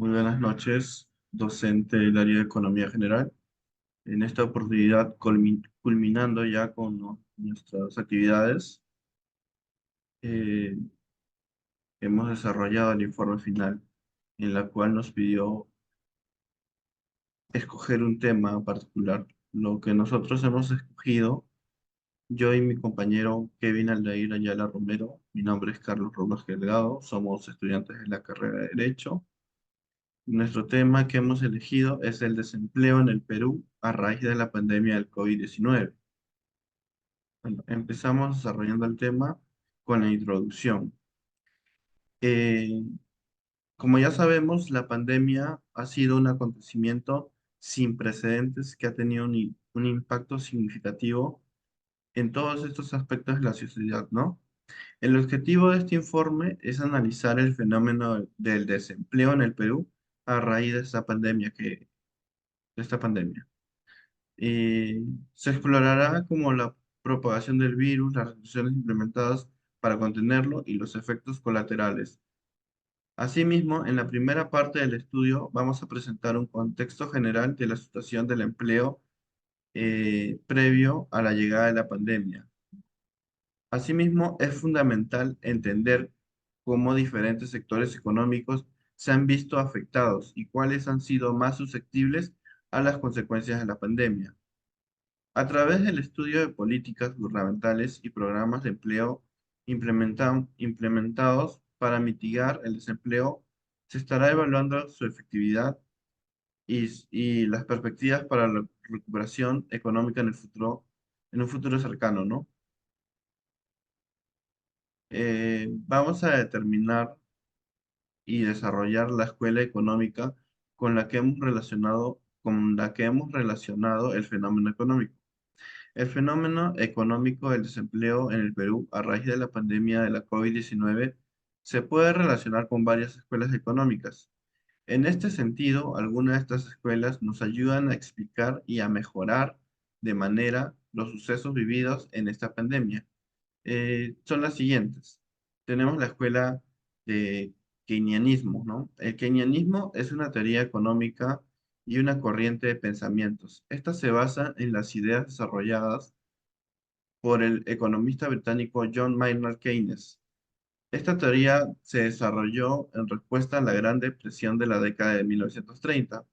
Muy buenas noches, docente del área de Economía General. En esta oportunidad, culminando ya con, ¿no?, nuestras actividades, eh, hemos desarrollado el informe final, en la cual nos pidió escoger un tema particular. Lo que nosotros hemos escogido, yo y mi compañero Kevin Aldair Ayala Romero, mi nombre es Carlos Robles Delgado, somos estudiantes de la carrera de Derecho. Nuestro tema que hemos elegido es el desempleo en el Perú a raíz de la pandemia del COVID-19. Bueno, empezamos desarrollando el tema con la introducción. Eh, Como ya sabemos, la pandemia ha sido un acontecimiento sin precedentes que ha tenido un impacto significativo en todos estos aspectos de la sociedad, ¿no? El objetivo de este informe es analizar el fenómeno del desempleo en el Perú a raíz de esta pandemia. Eh, Se explorará como la propagación del virus, las restricciones implementadas para contenerlo y los efectos colaterales. Asimismo, en la primera parte del estudio vamos a presentar un contexto general de la situación del empleo previo a la llegada de la pandemia. Asimismo, es fundamental entender cómo diferentes sectores económicos se han visto afectados y cuáles han sido más susceptibles a las consecuencias de la pandemia. A través del estudio de políticas gubernamentales y programas de empleo implementados para mitigar el desempleo, se estará evaluando su efectividad y las perspectivas para la recuperación económica en un futuro cercano, ¿no? Vamos a determinar y desarrollar la escuela económica con la que hemos relacionado el fenómeno económico. El fenómeno económico del desempleo en el Perú a raíz de la pandemia de la COVID-19 se puede relacionar con varias escuelas económicas. En este sentido, algunas de estas escuelas nos ayudan a explicar y a mejorar de manera los sucesos vividos en esta pandemia. Son las siguientes. Tenemos la escuela de keynesianismo, ¿no? El keynesianismo es una teoría económica y una corriente de pensamientos. Esta se basa en las ideas desarrolladas por el economista británico John Maynard Keynes. Esta teoría se desarrolló en respuesta a la Gran Depresión de la década de 1930,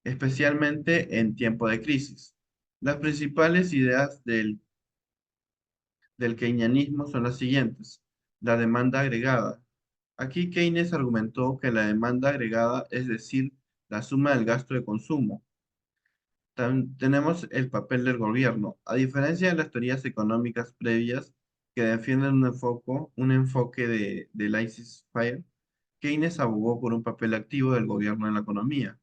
especialmente en tiempo de crisis. Las principales ideas del keynesianismo son las siguientes. La demanda agregada. Aquí Keynes argumentó que la demanda agregada, es decir, la suma del gasto de consumo. Tenemos el papel del gobierno. A diferencia de las teorías económicas previas que defienden un enfoque de laissez-faire, Keynes abogó por un papel activo del gobierno en la economía.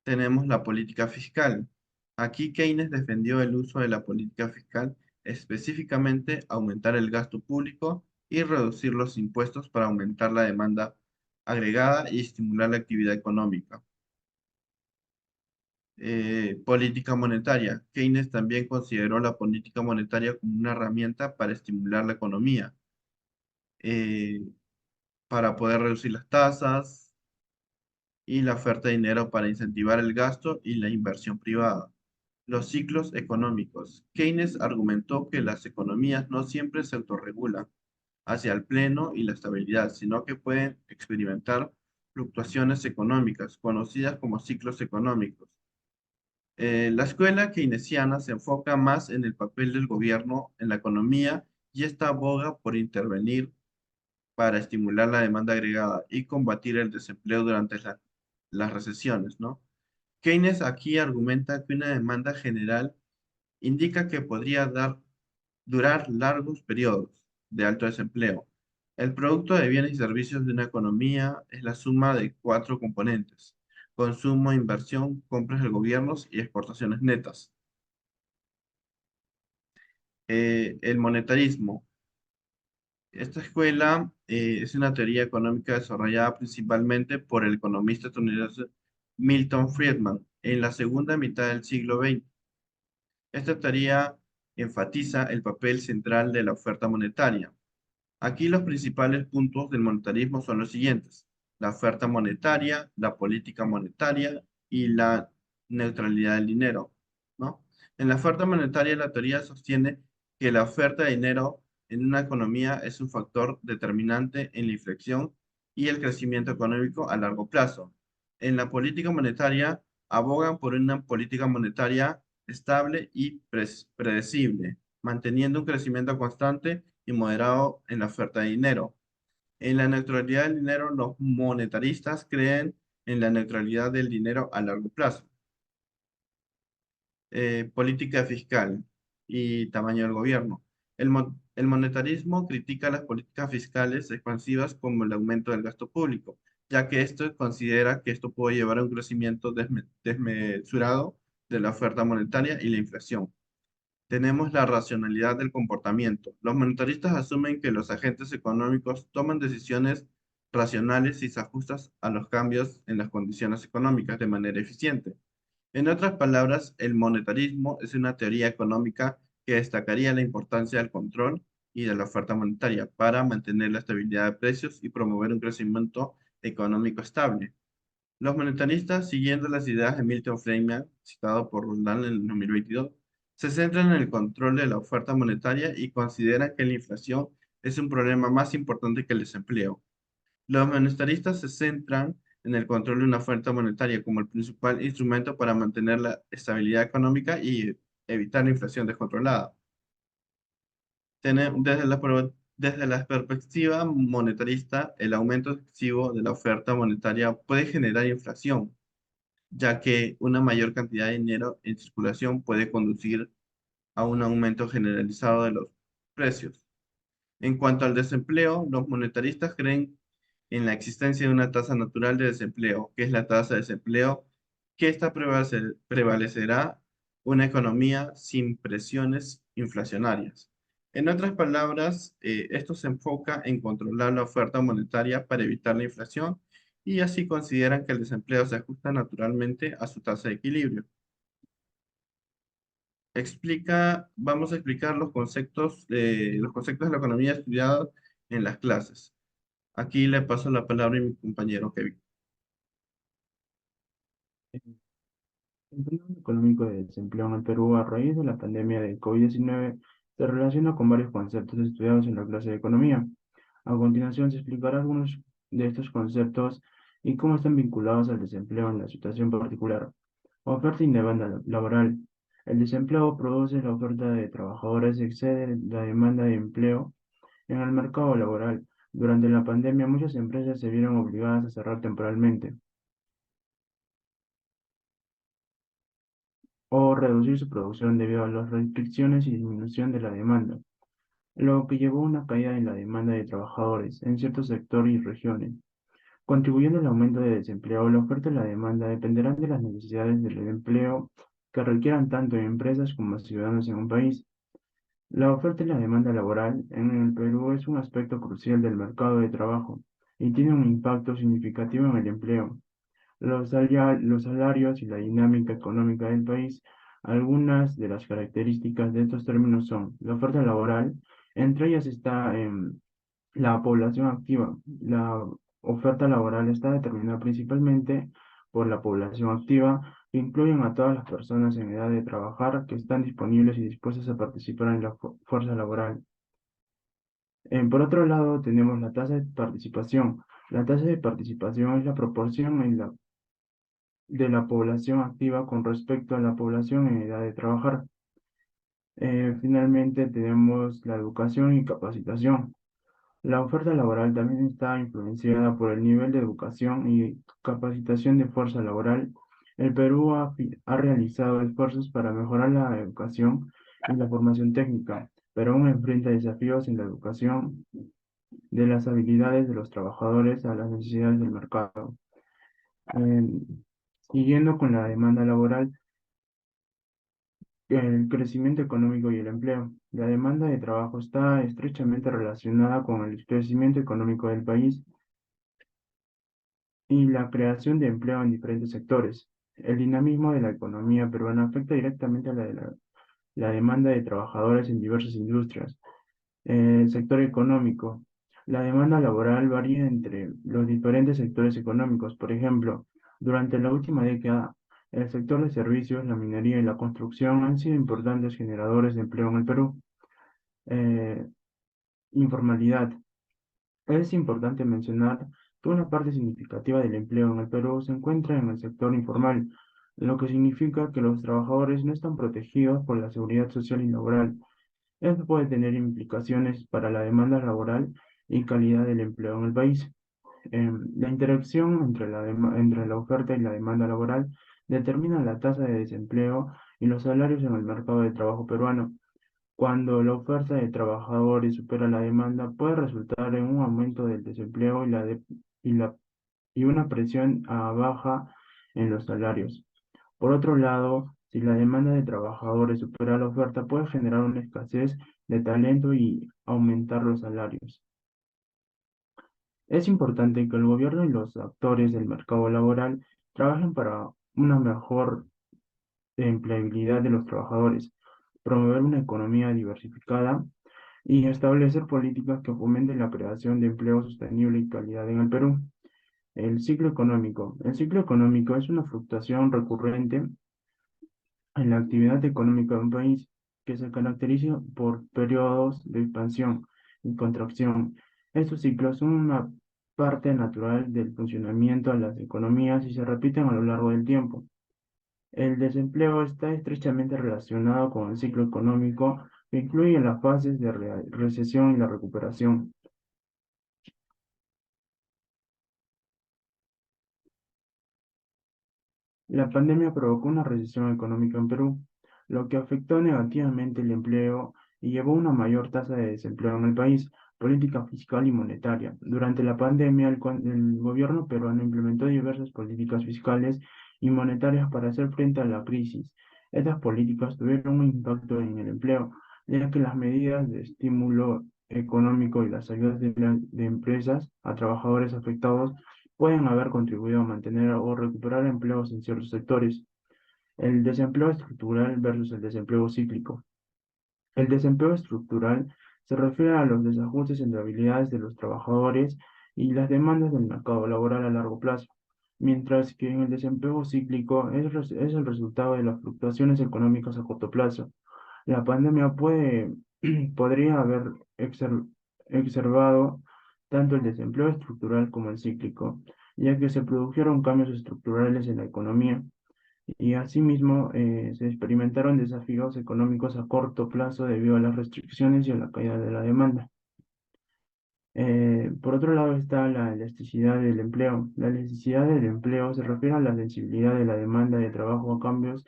Tenemos la política fiscal. Aquí Keynes defendió el uso de la política fiscal, específicamente aumentar el gasto público y reducir los impuestos para aumentar la demanda agregada y estimular la actividad económica. Política monetaria. Keynes también consideró la política monetaria como una herramienta para estimular la economía, eh, para poder reducir las tasas y la oferta de dinero para incentivar el gasto y la inversión privada. Los ciclos económicos. Keynes argumentó que las economías no siempre se autorregulan hacia el pleno y la estabilidad, sino que pueden experimentar fluctuaciones económicas, conocidas como ciclos económicos. La escuela keynesiana se enfoca más en el papel del gobierno en la economía y esta aboga por intervenir para estimular la demanda agregada y combatir el desempleo durante las recesiones, ¿no? Keynes aquí argumenta que una demanda general indica que podría durar largos periodos de alto desempleo. El producto de bienes y servicios de una economía es la suma de cuatro componentes: consumo, inversión, compras del gobierno y exportaciones netas. El monetarismo. Esta escuela es una teoría económica desarrollada principalmente por el economista estadounidense Milton Friedman en la segunda mitad del siglo XX. Esta teoría enfatiza el papel central de la oferta monetaria. Aquí los principales puntos del monetarismo son los siguientes. la oferta monetaria, la política monetaria y la neutralidad del dinero, ¿no? En la oferta monetaria, la teoría sostiene que la oferta de dinero en una economía es un factor determinante en la inflexión y el crecimiento económico a largo plazo. En la política monetaria, abogan por una política monetaria estable y predecible, manteniendo un crecimiento constante y moderado en la oferta de dinero. En la neutralidad del dinero, los monetaristas creen en la neutralidad del dinero a largo plazo. Política fiscal y tamaño del gobierno. El monetarismo critica las políticas fiscales expansivas como el aumento del gasto público, ya que esto considera que esto puede llevar a un crecimiento desmesurado de la oferta monetaria y la inflación. Tenemos la racionalidad del comportamiento. Los monetaristas asumen que los agentes económicos toman decisiones racionales y se ajustan a los cambios en las condiciones económicas de manera eficiente. En otras palabras, el monetarismo es una teoría económica que destacaría la importancia del control y de la oferta monetaria para mantener la estabilidad de precios y promover un crecimiento económico estable. Los monetaristas, siguiendo las ideas de Milton Friedman, citado por Roldán en el 2022, se centran en el control de la oferta monetaria y consideran que la inflación es un problema más importante que el desempleo. Los monetaristas se centran en el control de una oferta monetaria como el principal instrumento para mantener la estabilidad económica y evitar la inflación descontrolada. Desde la perspectiva monetarista, el aumento excesivo de la oferta monetaria puede generar inflación, ya que una mayor cantidad de dinero en circulación puede conducir a un aumento generalizado de los precios. En cuanto al desempleo, los monetaristas creen en la existencia de una tasa natural de desempleo, que es la tasa de desempleo, que esta prevalecerá una economía sin presiones inflacionarias. En otras palabras, esto se enfoca en controlar la oferta monetaria para evitar la inflación y así consideran que el desempleo se ajusta naturalmente a su tasa de equilibrio. Vamos a explicar los conceptos de la economía estudiados en las clases. Aquí le paso la palabra a mi compañero Kevin. El fenómeno económico de desempleo en el Perú a raíz de la pandemia del COVID-19 se relaciona con varios conceptos estudiados en la clase de economía. A continuación se explicará algunos de estos conceptos y cómo están vinculados al desempleo en la situación particular. Oferta y demanda laboral. El desempleo produce la oferta de trabajadores y excede la demanda de empleo en el mercado laboral. Durante la pandemia, muchas empresas se vieron obligadas a cerrar temporalmente o reducir su producción debido a las restricciones y disminución de la demanda, lo que llevó a una caída en la demanda de trabajadores en ciertos sectores y regiones. Contribuyendo al aumento de desempleo, la oferta y la demanda dependerán de las necesidades del empleo que requieran tanto empresas como ciudadanos en un país. La oferta y la demanda laboral en el Perú es un aspecto crucial del mercado de trabajo y tiene un impacto significativo en el empleo, los salarios y la dinámica económica del país. Algunas de las características de estos términos son la oferta laboral, entre ellas está la población activa. La oferta laboral está determinada principalmente por la población activa, que incluyen a todas las personas en edad de trabajar que están disponibles y dispuestas a participar en la fuerza laboral. Por otro lado, tenemos la tasa de participación. La tasa de participación es la proporción de la población activa con respecto a la población en edad de trabajar. Finalmente, tenemos la educación y capacitación. La oferta laboral también está influenciada por el nivel de educación y capacitación de fuerza laboral. El Perú ha realizado esfuerzos para mejorar la educación y la formación técnica, pero aún enfrenta desafíos en la educación de las habilidades de los trabajadores a las necesidades del mercado. Eh, Siguiendo con la demanda laboral, el crecimiento económico y el empleo. La demanda de trabajo está estrechamente relacionada con el crecimiento económico del país y la creación de empleo en diferentes sectores. El dinamismo de la economía peruana afecta directamente a la demanda de trabajadores en diversas industrias. El sector económico. La demanda laboral varía entre los diferentes sectores económicos. Por ejemplo, durante la última década, el sector de servicios, la minería y la construcción han sido importantes generadores de empleo en el Perú. Eh, Informalidad. Es importante mencionar que una parte significativa del empleo en el Perú se encuentra en el sector informal, lo que significa que los trabajadores no están protegidos por la seguridad social y laboral. Esto puede tener implicaciones para la demanda laboral y calidad del empleo en el país. La interacción entre la oferta y la demanda laboral determina la tasa de desempleo y los salarios en el mercado de trabajo peruano. Cuando la oferta de trabajadores supera la demanda, puede resultar en un aumento del desempleo y, la, y una presión a baja en los salarios. Por otro lado, si la demanda de trabajadores supera la oferta, puede generar una escasez de talento y aumentar los salarios. Es importante que el gobierno y los actores del mercado laboral trabajen para una mejor empleabilidad de los trabajadores, promover una economía diversificada y establecer políticas que fomenten la creación de empleo sostenible y calidad en el Perú. El ciclo económico. El ciclo económico es una fluctuación recurrente en la actividad económica de un país que se caracteriza por periodos de expansión y contracción. Estos ciclos son una parte natural del funcionamiento de las economías y se repiten a lo largo del tiempo. El desempleo está estrechamente relacionado con el ciclo económico que incluye las fases de recesión y la recuperación. La pandemia provocó una recesión económica en Perú, lo que afectó negativamente el empleo y llevó a una mayor tasa de desempleo en el país. Política fiscal y monetaria. Durante la pandemia, el gobierno peruano implementó diversas políticas fiscales y monetarias para hacer frente a la crisis. Estas políticas tuvieron un impacto en el empleo, ya que las medidas de estímulo económico y las ayudas de empresas a trabajadores afectados pueden haber contribuido a mantener o recuperar empleos en ciertos sectores. El desempleo estructural versus el desempleo cíclico. El desempleo estructural se refiere a los desajustes entre habilidades de los trabajadores y las demandas del mercado laboral a largo plazo, mientras que en el desempleo cíclico es el resultado de las fluctuaciones económicas a corto plazo. La pandemia podría haber exacerbado tanto el desempleo estructural como el cíclico, ya que se produjeron cambios estructurales en la economía y asimismo se experimentaron desafíos económicos a corto plazo debido a las restricciones y a la caída de la demanda. Por otro lado está la elasticidad del empleo. La elasticidad del empleo se refiere a la sensibilidad de la demanda de trabajo a cambios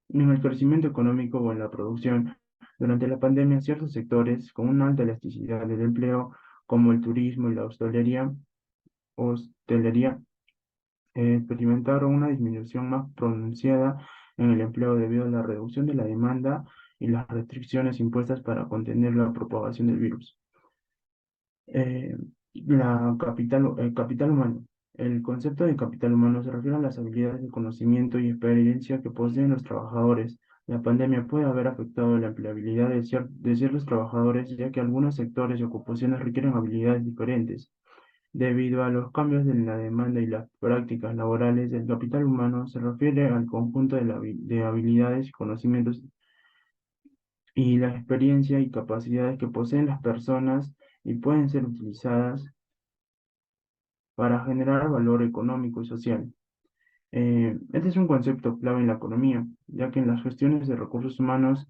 en el crecimiento económico o en la producción. Durante la pandemia, ciertos sectores con una alta elasticidad del empleo, como el turismo y la hostelería experimentaron una disminución más pronunciada en el empleo debido a la reducción de la demanda y las restricciones impuestas para contener la propagación del virus. Eh, capital humano. El concepto de capital humano se refiere a las habilidades de conocimiento y experiencia que poseen los trabajadores. La pandemia puede haber afectado la empleabilidad de ciertos trabajadores, ya que algunos sectores y ocupaciones requieren habilidades diferentes. Debido a los cambios en la demanda y las prácticas laborales, el capital humano se refiere al conjunto de habilidades, conocimientos y la experiencia y capacidades que poseen las personas y pueden ser utilizadas para generar valor económico y social. Este es un concepto clave en la economía, ya que en las gestiones de recursos humanos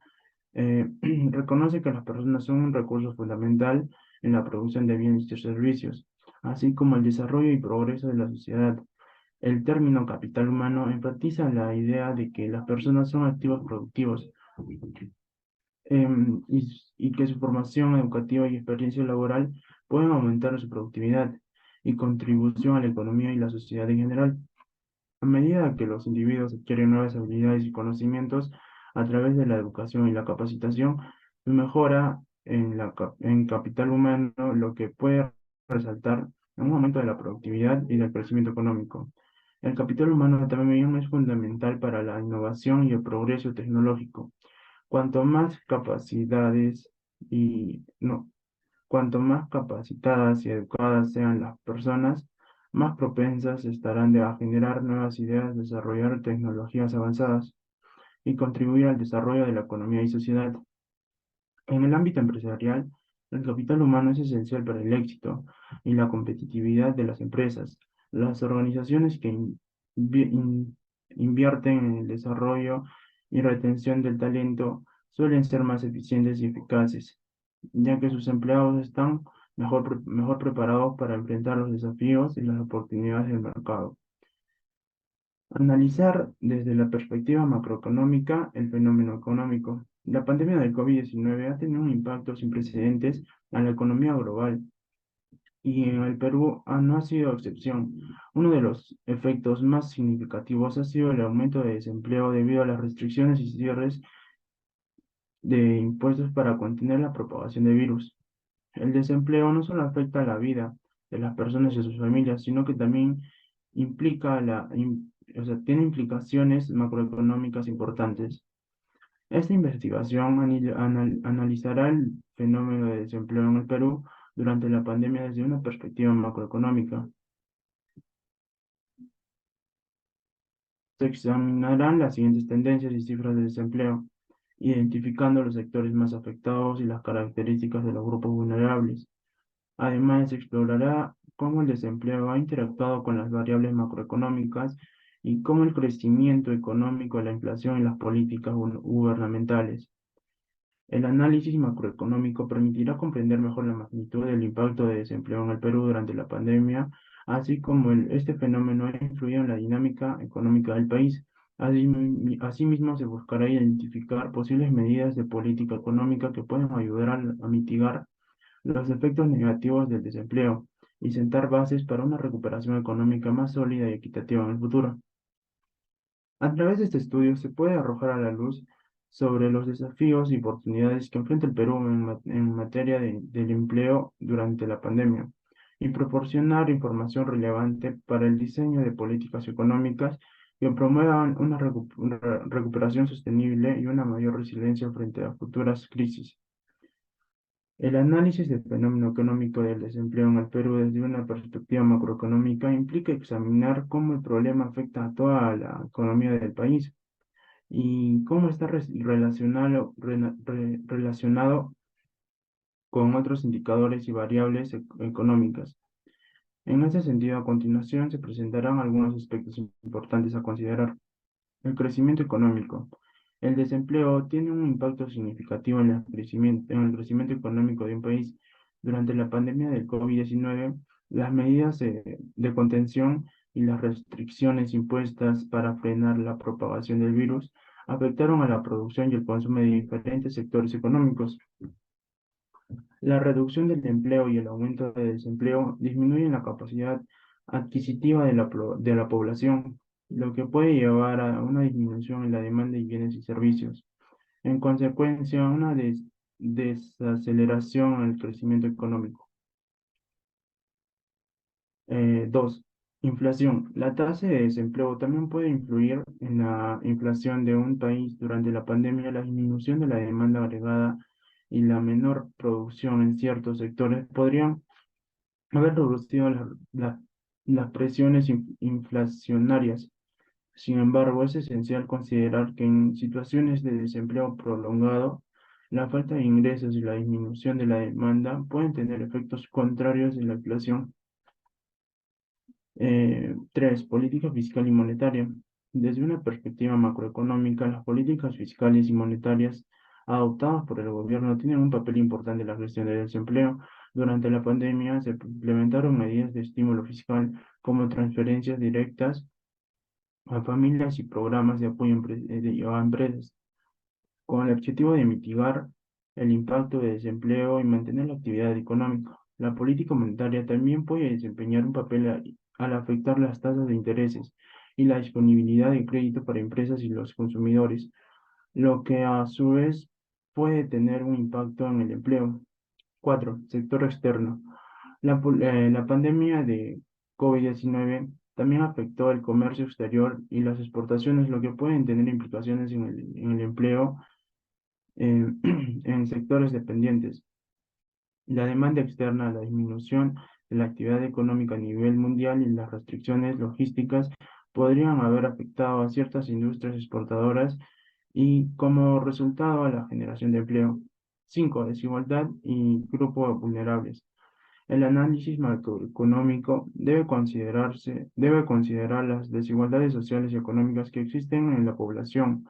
reconoce que las personas son un recurso fundamental en la producción de bienes y servicios, así como el desarrollo y progreso de la sociedad. El término capital humano enfatiza la idea de que las personas son activos productivos y que su formación educativa y experiencia laboral pueden aumentar su productividad y contribución a la economía y la sociedad en general. A medida que los individuos adquieren nuevas habilidades y conocimientos a través de la educación y la capacitación, mejora en capital humano, lo que puede resaltar en un aumento de la productividad y del crecimiento económico. El capital humano también es fundamental para la innovación y el progreso tecnológico. Cuanto más capacidades y no, Cuanto más capacitadas y educadas sean las personas, más propensas estarán a generar nuevas ideas, desarrollar tecnologías avanzadas y contribuir al desarrollo de la economía y sociedad. En el ámbito empresarial, el capital humano es esencial para el éxito y la competitividad de las empresas. Las organizaciones que invierten en el desarrollo y retención del talento suelen ser más eficientes y eficaces, ya que sus empleados están mejor preparados para enfrentar los desafíos y las oportunidades del mercado. Analizar desde la perspectiva macroeconómica el fenómeno económico. La pandemia del COVID-19 ha tenido un impacto sin precedentes en la economía global y en el Perú no ha sido excepción. Uno de los efectos más significativos ha sido el aumento de desempleo debido a las restricciones y cierres de impuestos para contener la propagación de virus. El desempleo no solo afecta la vida de las personas y sus familias, sino que también o sea, tiene implicaciones macroeconómicas importantes. Esta investigación analizará el fenómeno de desempleo en el Perú durante la pandemia desde una perspectiva macroeconómica. Se examinarán las siguientes tendencias y cifras de desempleo, identificando los sectores más afectados y las características de los grupos vulnerables. Además, se explorará cómo el desempleo ha interactuado con las variables macroeconómicas y cómo el crecimiento económico, la inflación y las políticas gubernamentales. El análisis macroeconómico permitirá comprender mejor la magnitud del impacto de desempleo en el Perú durante la pandemia, así como este fenómeno ha influido en la dinámica económica del país. Asimismo, se buscará identificar posibles medidas de política económica que puedan ayudar a mitigar los efectos negativos del desempleo y sentar bases para una recuperación económica más sólida y equitativa en el futuro. A través de este estudio se puede arrojar a la luz sobre los desafíos y oportunidades que enfrenta el Perú en materia del empleo durante la pandemia y proporcionar información relevante para el diseño de políticas económicas que promuevan una recuperación sostenible y una mayor resiliencia frente a futuras crisis. El análisis del fenómeno económico del desempleo en el Perú desde una perspectiva macroeconómica implica examinar cómo el problema afecta a toda la economía del país y cómo está relacionado con otros indicadores y variables económicas. En ese sentido, a continuación se presentarán algunos aspectos importantes a considerar. El crecimiento económico. El desempleo tiene un impacto significativo en el crecimiento económico de un país. Durante la pandemia del COVID-19, las medidas de contención y las restricciones impuestas para frenar la propagación del virus afectaron a la producción y el consumo de diferentes sectores económicos. La reducción del empleo y el aumento de desempleo disminuyen la capacidad adquisitiva de la población, lo que puede llevar a una disminución en la demanda de bienes y servicios. En consecuencia, una desaceleración en el crecimiento económico. 2. Inflación. La tasa de desempleo también puede influir en la inflación de un país. Durante la pandemia, la disminución de la demanda agregada y la menor producción en ciertos sectores podrían haber reducido las presiones inflacionarias. Sin embargo, es esencial considerar que en situaciones de desempleo prolongado, la falta de ingresos y la disminución de la demanda pueden tener efectos contrarios en la inflación. 3. Política fiscal y monetaria. Desde una perspectiva macroeconómica, las políticas fiscales y monetarias adoptadas por el gobierno tienen un papel importante en la gestión del desempleo. Durante la pandemia se implementaron medidas de estímulo fiscal como transferencias directas a familias y programas de apoyo a empresas, con el objetivo de mitigar el impacto de desempleo y mantener la actividad económica. La política monetaria también puede desempeñar un papel al afectar las tasas de intereses y la disponibilidad de crédito para empresas y los consumidores, lo que a su vez puede tener un impacto en el empleo. 4. Sector externo. La pandemia de COVID-19 también afectó el comercio exterior y las exportaciones, lo que pueden tener implicaciones en el empleo en sectores dependientes. La demanda externa, la disminución de la actividad económica a nivel mundial y las restricciones logísticas podrían haber afectado a ciertas industrias exportadoras y como resultado a la generación de empleo. 5. Desigualdad y grupos vulnerables. El análisis macroeconómico debe considerar las desigualdades sociales y económicas que existen en la población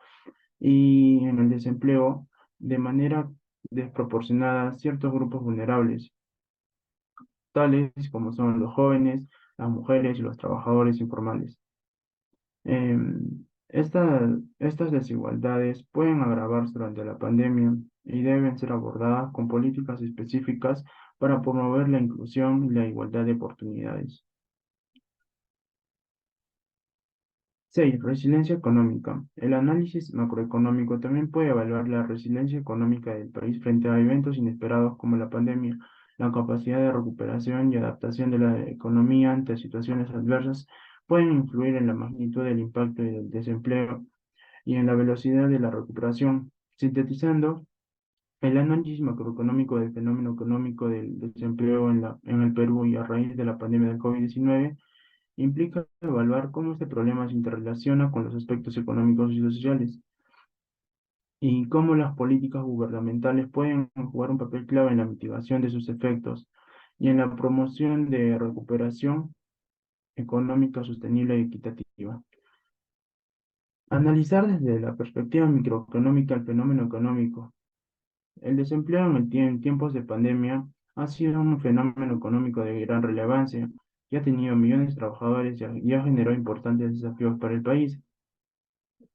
y en el desempleo de manera desproporcionada a ciertos grupos vulnerables, tales como son los jóvenes, las mujeres y los trabajadores informales. Estas desigualdades pueden agravarse durante la pandemia y deben ser abordadas con políticas específicas para promover la inclusión y la igualdad de oportunidades. 6. Resiliencia económica. El análisis macroeconómico también puede evaluar la resiliencia económica del país frente a eventos inesperados como la pandemia. La capacidad de recuperación y adaptación de la economía ante situaciones adversas pueden influir en la magnitud del impacto del desempleo y en la velocidad de la recuperación. Sintetizando, el análisis macroeconómico del fenómeno económico del desempleo en el Perú y a raíz de la pandemia del COVID-19 implica evaluar cómo este problema se interrelaciona con los aspectos económicos y sociales y cómo las políticas gubernamentales pueden jugar un papel clave en la mitigación de sus efectos y en la promoción de recuperación económica sostenible y equitativa. Analizar desde la perspectiva microeconómica el fenómeno económico. El desempleo en tiempos de pandemia ha sido un fenómeno económico de gran relevancia que ha tenido millones de trabajadores y ha generado importantes desafíos para el país.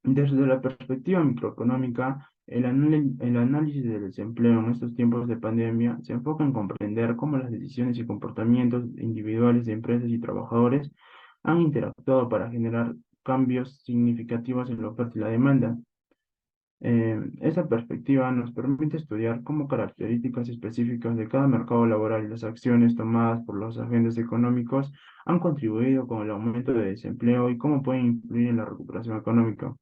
Desde la perspectiva microeconómica, el análisis del desempleo en estos tiempos de pandemia se enfoca en comprender cómo las decisiones y comportamientos individuales de empresas y trabajadores han interactuado para generar cambios significativos en la oferta y la demanda. Esta perspectiva nos permite estudiar cómo características específicas de cada mercado laboral y las acciones tomadas por los agentes económicos han contribuido con el aumento de desempleo y cómo pueden influir en la recuperación económica.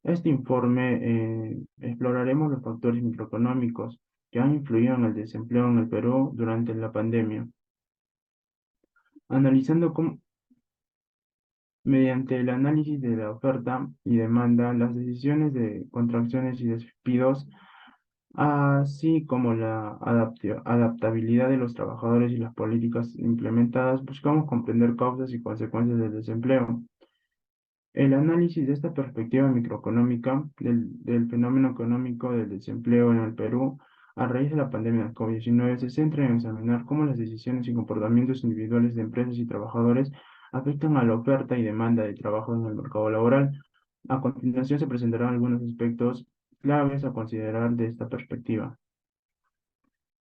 Este informe exploraremos los factores microeconómicos que han influido en el desempleo en el Perú durante la pandemia, analizando cómo, mediante el análisis de la oferta y demanda, las decisiones de contracciones y despidos, así como la adaptabilidad de los trabajadores y las políticas implementadas, buscamos comprender causas y consecuencias del desempleo. El análisis de esta perspectiva microeconómica del fenómeno económico del desempleo en el Perú a raíz de la pandemia del COVID-19 se centra en examinar cómo las decisiones y comportamientos individuales de empresas y trabajadores afectan a la oferta y demanda de trabajo en el mercado laboral. A continuación se presentarán algunos aspectos claves a considerar de esta perspectiva.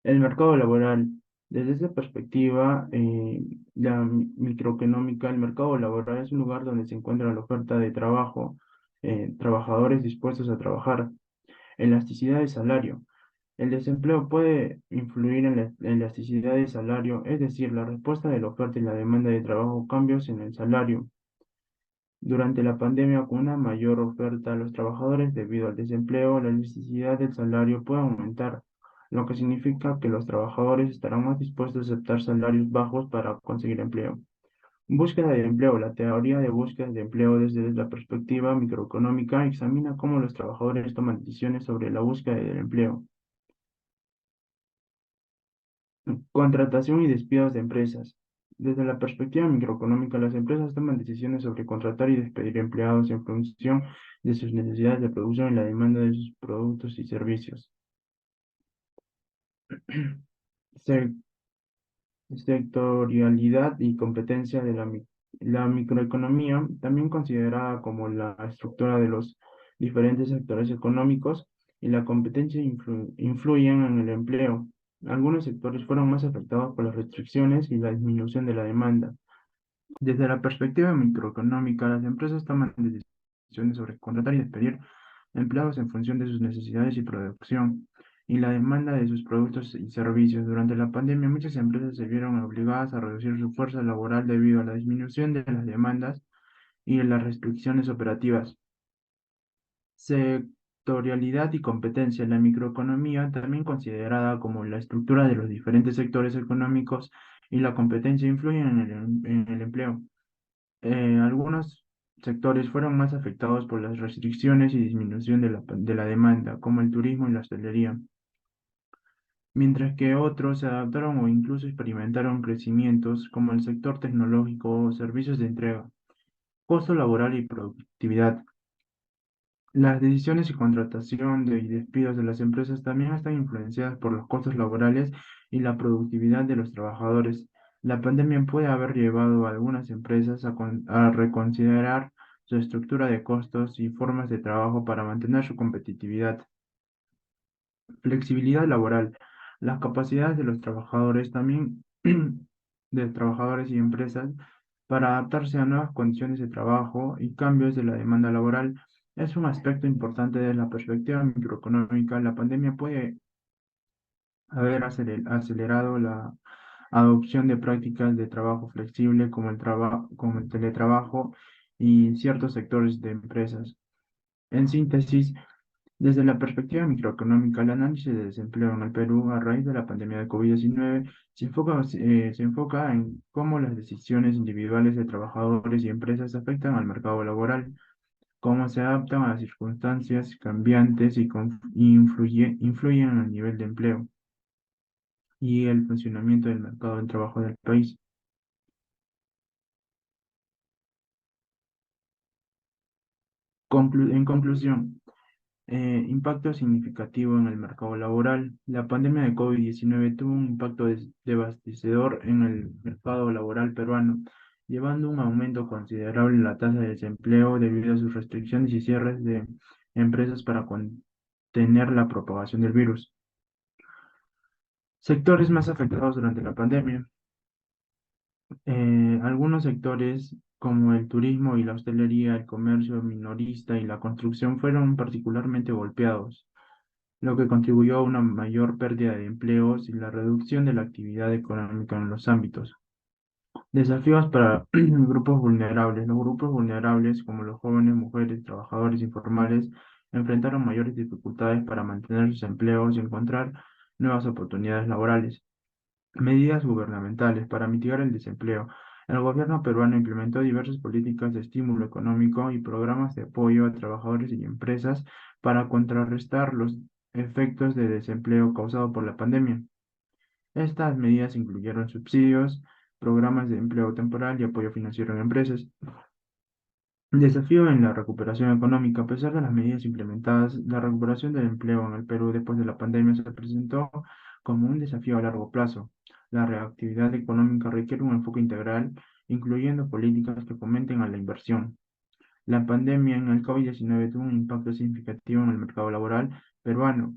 El mercado laboral. Desde esta perspectiva, microeconómica, el mercado laboral es un lugar donde se encuentra la oferta de trabajo, trabajadores dispuestos a trabajar. Elasticidad de salario. El desempleo puede influir en la elasticidad de salario, es decir, la respuesta de la oferta y la demanda de trabajo, cambios en el salario. Durante la pandemia, con una mayor oferta a los trabajadores debido al desempleo, la necesidad del salario puede aumentar, lo que significa que los trabajadores estarán más dispuestos a aceptar salarios bajos para conseguir empleo. Búsqueda de empleo. La teoría de búsqueda de empleo desde la perspectiva microeconómica examina cómo los trabajadores toman decisiones sobre la búsqueda del empleo. Contratación y despidos de empresas. Desde la perspectiva microeconómica, las empresas toman decisiones sobre contratar y despedir empleados en función de sus necesidades de producción y la demanda de sus productos y servicios. Se- Sectorialidad y competencia de la microeconomía, también considerada como la estructura de los diferentes sectores económicos y la competencia influyen en el empleo. Algunos sectores fueron más afectados por las restricciones y la disminución de la demanda. Desde la perspectiva microeconómica, las empresas toman decisiones sobre contratar y despedir empleados en función de sus necesidades y producción y la demanda de sus productos y servicios. Durante la pandemia, muchas empresas se vieron obligadas a reducir su fuerza laboral debido a la disminución de las demandas y las restricciones operativas. sectorialidad y competencia. La microeconomía, también considerada como la estructura de los diferentes sectores económicos y la competencia, influyen en el empleo. Algunos sectores fueron más afectados por las restricciones y disminución de la demanda, como el turismo y la hostelería, mientras que otros se adaptaron o incluso experimentaron crecimientos, como el sector tecnológico o servicios de entrega. Costo laboral y productividad. Las decisiones y contratación y despidos de las empresas también están influenciadas por los costos laborales y la productividad de los trabajadores. La pandemia puede haber llevado a algunas empresas a reconsiderar su estructura de costos y formas de trabajo para mantener su competitividad. Flexibilidad laboral. Las capacidades de los trabajadores también, de trabajadores y empresas, para adaptarse a nuevas condiciones de trabajo y cambios de la demanda laboral es un aspecto importante desde la perspectiva microeconómica. La pandemia puede haber acelerado la adopción de prácticas de trabajo flexible como el teletrabajo y ciertos sectores de empresas. En síntesis, desde la perspectiva microeconómica, el análisis de desempleo en el Perú a raíz de la pandemia de COVID-19 se enfoca en cómo las decisiones individuales de trabajadores y empresas afectan al mercado laboral, cómo se adaptan a las circunstancias cambiantes y influyen en el nivel de empleo y el funcionamiento del mercado del trabajo del país. En conclusión, impacto significativo en el mercado laboral. La pandemia de COVID-19 tuvo un impacto devastador en el mercado laboral peruano, llevando a un aumento considerable en la tasa de desempleo debido a sus restricciones y cierres de empresas para contener la propagación del virus. Sectores más afectados durante la pandemia. Algunos sectores como el turismo y la hostelería, el comercio minorista y la construcción fueron particularmente golpeados, lo que contribuyó a una mayor pérdida de empleos y la reducción de la actividad económica en los ámbitos. Desafíos para grupos vulnerables. Los grupos vulnerables, como los jóvenes, mujeres, trabajadores informales, enfrentaron mayores dificultades para mantener sus empleos y encontrar nuevas oportunidades laborales. Medidas gubernamentales para mitigar el desempleo. El gobierno peruano implementó diversas políticas de estímulo económico y programas de apoyo a trabajadores y empresas para contrarrestar los efectos de desempleo causado por la pandemia. Estas medidas incluyeron subsidios, programas de empleo temporal y apoyo financiero en empresas. Desafío en la recuperación económica. A pesar de las medidas implementadas, la recuperación del empleo en el Perú después de la pandemia se presentó como un desafío a largo plazo. La reactividad económica requiere un enfoque integral, incluyendo políticas que fomenten a la inversión. La pandemia en el COVID-19 tuvo un impacto significativo en el mercado laboral peruano,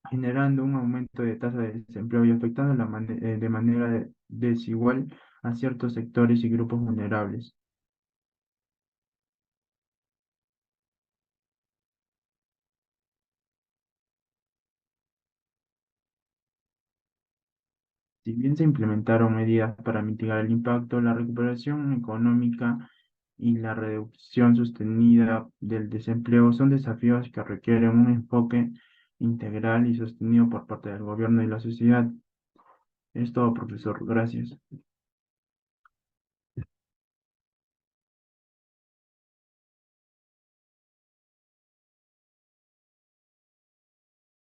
generando un aumento de tasa de desempleo y afectando de manera desigual a ciertos sectores y grupos vulnerables. Si bien se implementaron medidas para mitigar el impacto, la recuperación económica y la reducción sostenida del desempleo son desafíos que requieren un enfoque integral y sostenido por parte del gobierno y la sociedad. Es todo, profesor. Gracias.